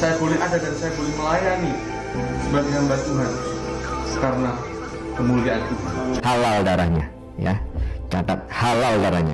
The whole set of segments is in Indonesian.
saya boleh ada dan saya boleh melayani sebagai hamba Tuhan karena kemuliaan Tuhan. Halal darahnya, ya. Catat, halal darahnya.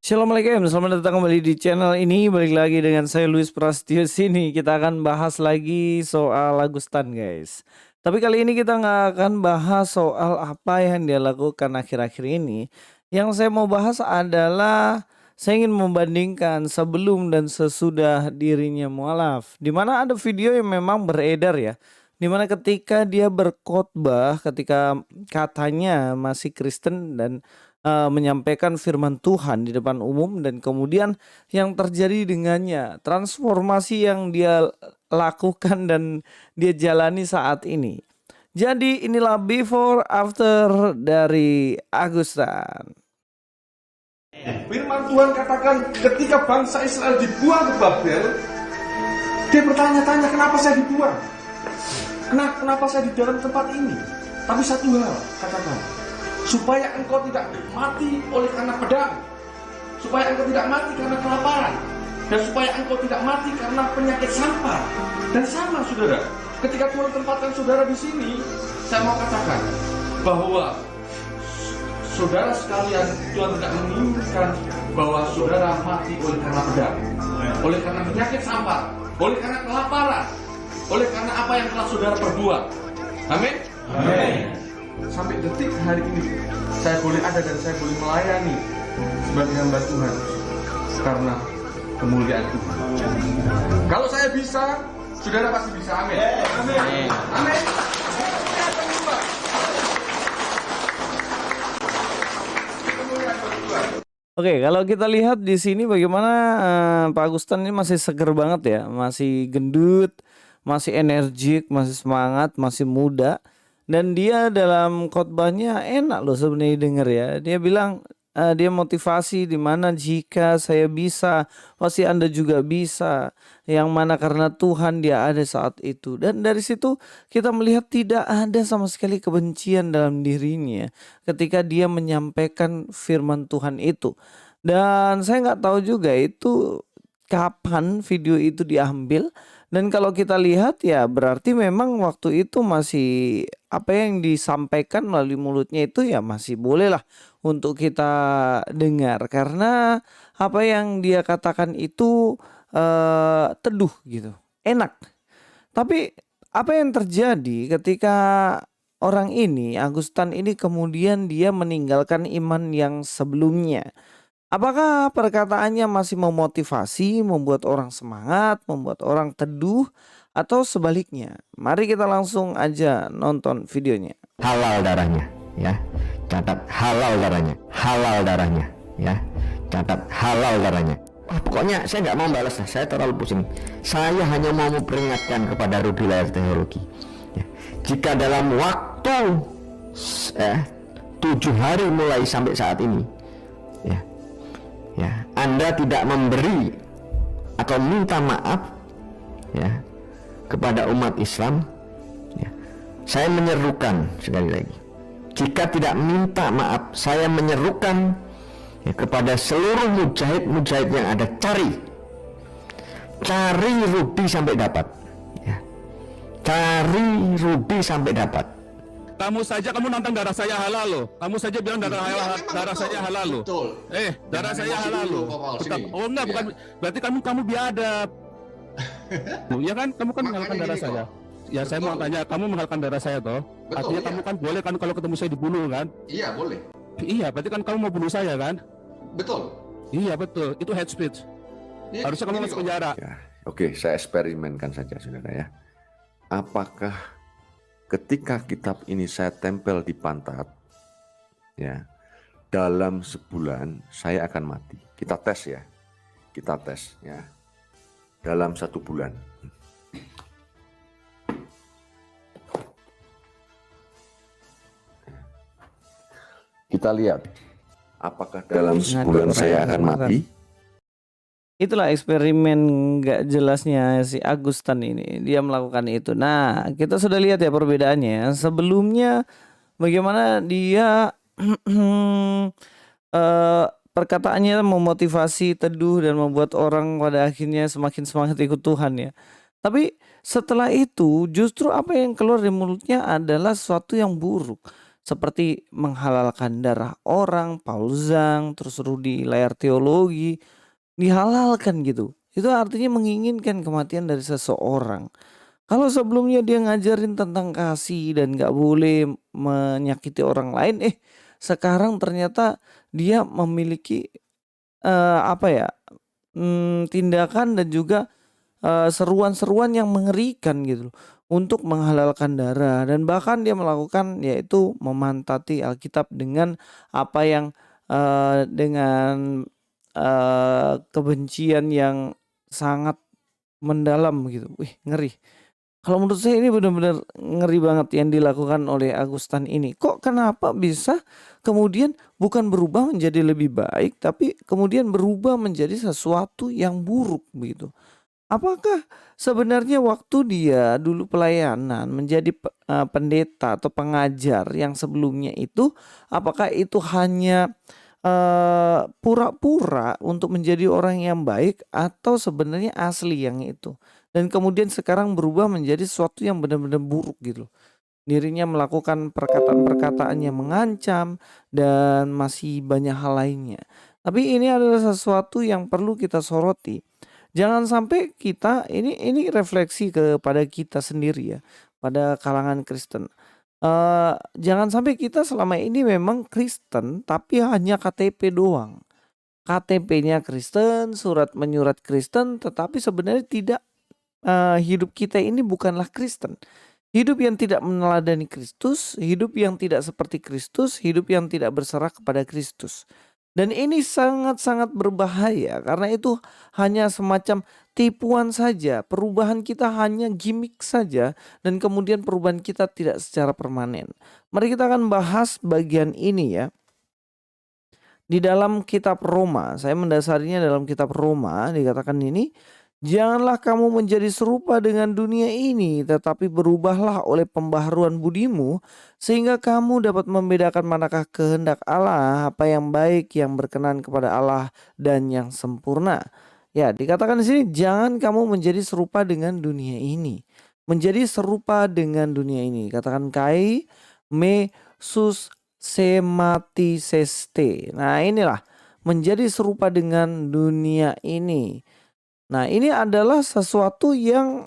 Assalamualaikum, selamat datang kembali di channel ini. Balik lagi dengan saya Luis Prasetyo. Sini kita akan bahas lagi soal Agustan, guys. Tapi kali ini kita nggak akan bahas soal apa yang dia lakukan akhir-akhir ini. Yang saya mau bahas adalah saya ingin membandingkan sebelum dan sesudah dirinya mualaf. Dimana ada video yang memang beredar ya. Dimana ketika dia berkhotbah, ketika katanya masih Kristen dan menyampaikan firman Tuhan di depan umum, dan kemudian yang terjadi dengannya, transformasi yang dia lakukan dan dia jalani saat ini. Jadi inilah before after dari Agustan. Firman Tuhan katakan ketika bangsa Israel dibuang ke Babel, dia bertanya-tanya kenapa saya dibuang? Kenapa saya di dalam tempat ini? Tapi satu hal katakan, supaya engkau tidak mati oleh karena pedang, supaya engkau tidak mati karena kelaparan, dan supaya engkau tidak mati karena penyakit sampar. Dan sama saudara, ketika Tuhan tempatkan saudara di sini, saya mau katakan bahwa saudara sekalian, Tuhan tidak menginginkan bahwa saudara mati oleh karena pedang, oleh karena penyakit sampar, oleh karena kelaparan, oleh karena apa yang telah saudara perbuat. Amin. Amin. Sampai detik hari ini saya boleh ada dan saya boleh melayani sebagai hamba Tuhan karena kemuliaan Tuhan. Kalau saya bisa, saudara pasti bisa. Amin. Amin. Amin. Oke, kalau kita lihat di sini bagaimana Pak Agustan ini masih seger banget ya, masih gendut, masih energik, masih semangat, masih muda. Dan dia dalam khotbahnya enak loh sebenarnya denger ya. Dia bilang dia motivasi di mana jika saya bisa, pasti Anda juga bisa. Yang mana karena Tuhan dia ada saat itu. Dan dari situ kita melihat tidak ada sama sekali kebencian dalam dirinya ketika dia menyampaikan firman Tuhan itu. Dan saya nggak tahu juga itu kapan video itu diambil. Dan kalau kita lihat ya berarti memang waktu itu masih apa yang disampaikan melalui mulutnya itu ya masih boleh lah untuk kita dengar. Karena apa yang dia katakan itu teduh gitu, enak. Tapi apa yang terjadi ketika orang ini, Agustan ini kemudian dia meninggalkan iman yang sebelumnya? Apakah perkataannya masih memotivasi, membuat orang semangat, membuat orang teduh, atau sebaliknya? Mari kita langsung aja nonton videonya. Halal darahnya, ya. Catat, halal darahnya. Halal darahnya, ya. Catat, halal darahnya. Pokoknya saya nggak mau balas, saya terlalu pusing. Saya hanya mau memperingatkan kepada Rudi Layar Teknologi, ya. Jika dalam waktu 7 hari mulai sampai saat ini, ya, Anda tidak memberi atau minta maaf ya kepada umat Islam, ya, saya menyerukan sekali lagi, jika tidak minta maaf, saya menyerukan ya, kepada seluruh mujahid yang ada, cari Rudi sampai dapat, ya. Cari Rudi sampai dapat. Kamu saja kamu nantang darah saya halal loh. Kamu saja bilang darah saya halal loh. Betul. Darah saya halal loh. Oh enggak, bukan. Berarti kamu biadab. Ya kan? Kamu kan menghalalkan darah saya. Ya saya mau tanya, kamu menghalalkan darah saya toh? Artinya kamu kan boleh kan kalau ketemu saya dibunuh kan? Iya, boleh. Iya, berarti kan kamu mau bunuh saya kan? Betul. Iya betul. Itu hate speech. Harusnya kamu masuk penjara. Ya, oke, saya eksperimenkan saja saudara ya. Apakah ketika kitab ini saya tempel di pantat, ya, dalam sebulan saya akan mati? Kita tes ya, ya, dalam 1 bulan. Kita lihat, apakah dalam sebulan saya akan mati? Itulah eksperimen gak jelasnya si Agustan ini. Dia melakukan itu. Nah, kita sudah lihat ya perbedaannya. Sebelumnya bagaimana dia perkataannya memotivasi, teduh, dan membuat orang pada akhirnya semakin semangat ikut Tuhan ya. Tapi setelah itu justru apa yang keluar dari mulutnya adalah sesuatu yang buruk. Seperti menghalalkan darah orang, Paul Zhang, terus Rudi layar teologi, dihalalkan gitu. Itu artinya menginginkan kematian dari seseorang. Kalau sebelumnya dia ngajarin tentang kasih dan gak boleh menyakiti orang lain, sekarang ternyata dia memiliki apa ya, tindakan dan juga seruan-seruan yang mengerikan gitu untuk menghalalkan darah, dan bahkan dia melakukan yaitu memantati Alkitab dengan apa yang dengan kebencian yang sangat mendalam gitu. Wih, ngeri. Kalau menurut saya ini benar-benar ngeri banget yang dilakukan oleh Agustan ini. Kok kenapa bisa kemudian bukan berubah menjadi lebih baik, tapi kemudian berubah menjadi sesuatu yang buruk begitu? Apakah sebenarnya waktu dia dulu pelayanan menjadi pendeta atau pengajar yang sebelumnya itu, apakah itu hanya pura-pura untuk menjadi orang yang baik, atau sebenarnya asli yang itu? Dan kemudian sekarang berubah menjadi sesuatu yang benar-benar buruk gitu loh. Dirinya melakukan perkataan-perkataan yang mengancam dan masih banyak hal lainnya. Tapi ini adalah sesuatu yang perlu kita soroti. Jangan sampai kita ini refleksi kepada kita sendiri ya, pada kalangan Kristen. Jangan sampai kita selama ini memang Kristen tapi hanya KTP doang. KTP-nya Kristen, surat menyurat Kristen, tetapi sebenarnya tidak, hidup kita ini bukanlah Kristen. Hidup yang tidak meneladani Kristus, hidup yang tidak seperti Kristus, hidup yang tidak berserah kepada Kristus. Dan ini sangat-sangat berbahaya karena itu hanya semacam tipuan saja. Perubahan kita hanya gimmick saja dan kemudian perubahan kita tidak secara permanen. Mari kita akan bahas bagian ini ya. Di dalam kitab Roma, saya mendasarinya dalam kitab Roma dikatakan ini, janganlah kamu menjadi serupa dengan dunia ini, tetapi berubahlah oleh pembaharuan budimu, sehingga kamu dapat membedakan manakah kehendak Allah, apa yang baik, yang berkenan kepada Allah, dan yang sempurna. Ya, dikatakan di sini, jangan kamu menjadi serupa dengan dunia ini. Menjadi serupa dengan dunia ini. Katakan kai me sus sematiseste. Nah inilah menjadi serupa dengan dunia ini. Nah ini adalah sesuatu yang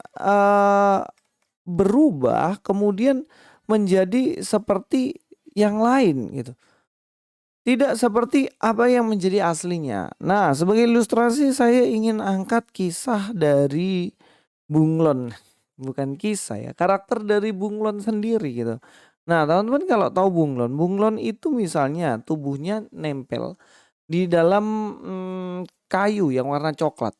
berubah kemudian menjadi seperti yang lain gitu. Tidak seperti apa yang menjadi aslinya. Nah sebagai ilustrasi saya ingin angkat kisah dari Bunglon. Bukan kisah ya, karakter dari Bunglon sendiri gitu. Nah teman-teman kalau tahu Bunglon, Bunglon itu misalnya tubuhnya nempel di dalam kayu yang warna coklat.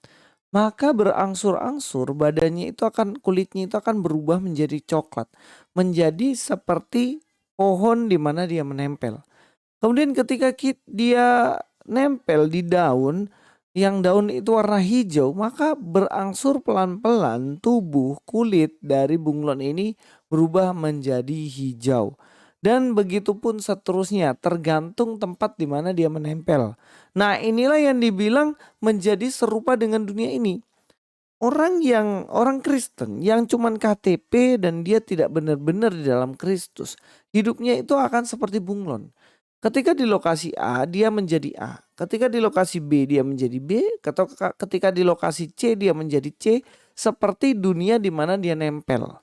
Maka berangsur-angsur badannya itu kulitnya itu akan berubah menjadi coklat. Menjadi seperti pohon di mana dia menempel. Kemudian ketika dia nempel di daun, yang daun itu warna hijau, maka berangsur pelan-pelan tubuh kulit dari bunglon ini berubah menjadi hijau. Dan begitu pun seterusnya, tergantung tempat di mana dia menempel. Nah inilah yang dibilang menjadi serupa dengan dunia ini. Orang Kristen yang cuman KTP dan dia tidak benar-benar di dalam Kristus, hidupnya itu akan seperti bunglon. Ketika di lokasi A dia menjadi A, ketika di lokasi B dia menjadi B, ketika di lokasi C dia menjadi C, seperti dunia di mana dia nempel.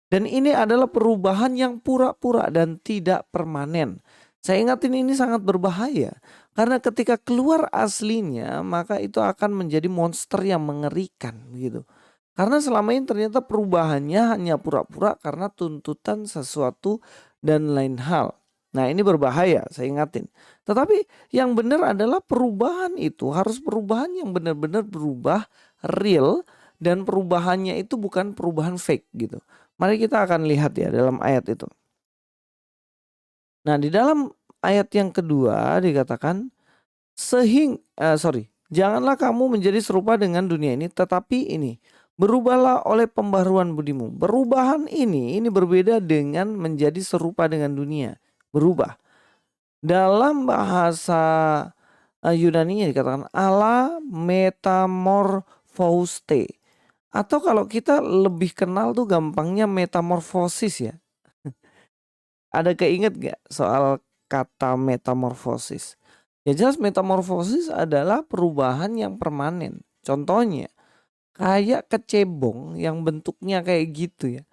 Dan ini adalah perubahan yang pura-pura dan tidak permanen. Saya ingatin ini sangat berbahaya. Karena ketika keluar aslinya maka itu akan menjadi monster yang mengerikan gitu. Karena selama ini ternyata perubahannya hanya pura-pura karena tuntutan sesuatu dan lain hal. Nah ini berbahaya, saya ingatin. Tetapi yang benar adalah perubahan itu harus perubahan yang benar-benar berubah real. Dan perubahannya itu bukan perubahan fake gitu. Mari kita akan lihat ya dalam ayat itu. Nah di dalam ayat yang kedua dikatakan janganlah kamu menjadi serupa dengan dunia ini, tetapi ini berubahlah oleh pembaharuan budimu. Perubahan ini berbeda dengan menjadi serupa dengan dunia. Berubah. Dalam bahasa Yunaninya dikatakan ala metamorphose. Atau kalau kita lebih kenal tuh gampangnya metamorfosis ya. Ada keinget gak soal kata metamorfosis? Ya jelas metamorfosis adalah perubahan yang permanen. Contohnya kayak kecebong yang bentuknya kayak gitu ya.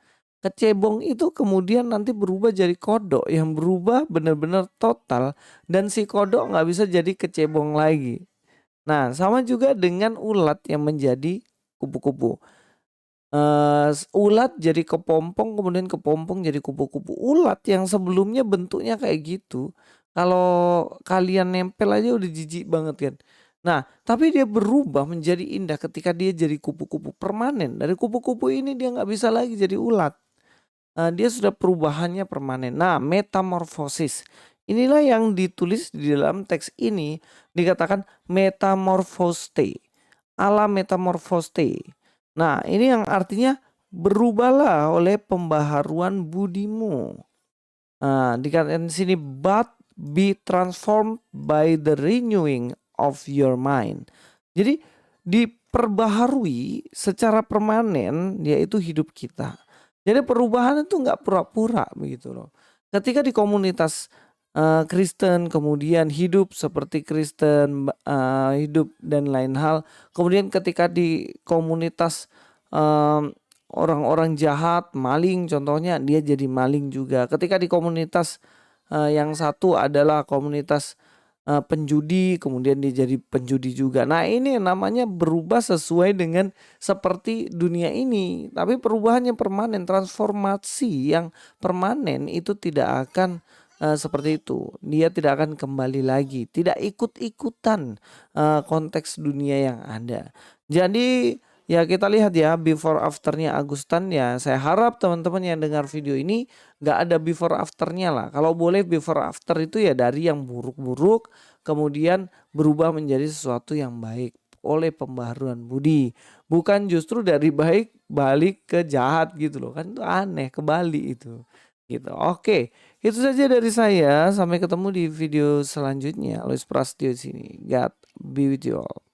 Kecebong itu kemudian nanti berubah jadi kodok yang berubah benar-benar total, dan si kodok nggak bisa jadi kecebong lagi. Nah sama juga dengan ulat yang menjadi kupu-kupu. Ulat jadi kepompong, kemudian kepompong jadi kupu-kupu. Ulat yang sebelumnya bentuknya kayak gitu, kalau kalian nempel aja udah jijik banget kan. Nah, tapi dia berubah menjadi indah ketika dia jadi kupu-kupu permanen. Dari kupu-kupu ini dia nggak bisa lagi jadi ulat. Dia sudah perubahannya permanen. Nah, metamorfosis. Inilah yang ditulis di dalam teks ini, dikatakan metamorphoste. Ala metamorphoste. Nah, ini yang artinya berubahlah oleh pembaharuan budimu. Dikatakan di sini, but be transformed by the renewing of your mind. Jadi diperbaharui secara permanen, yaitu hidup kita. Jadi perubahan itu nggak pura-pura begitu loh. Ketika di komunitas Kristen kemudian hidup seperti Kristen, hidup dan lain hal. Kemudian ketika di komunitas orang-orang jahat, maling contohnya, dia jadi maling juga. Ketika di komunitas yang satu adalah komunitas penjudi, kemudian dia jadi penjudi juga. Nah ini namanya berubah sesuai dengan seperti dunia ini. Tapi perubahannya permanen, transformasi yang permanen itu tidak akan seperti itu. Dia tidak akan kembali lagi, tidak ikut-ikutan konteks dunia yang ada. Jadi ya kita lihat ya before afternya Agustan ya. Saya harap teman-teman yang dengar video ini gak ada before afternya lah. Kalau boleh before after itu ya dari yang buruk-buruk kemudian berubah menjadi sesuatu yang baik oleh pembaharuan budi. Bukan justru dari baik balik ke jahat gitu loh. Kan itu aneh, kebalik itu. Gitu. Oke, itu saja dari saya. Sampai ketemu di video selanjutnya. Alois Prastio di sini. God be with you all.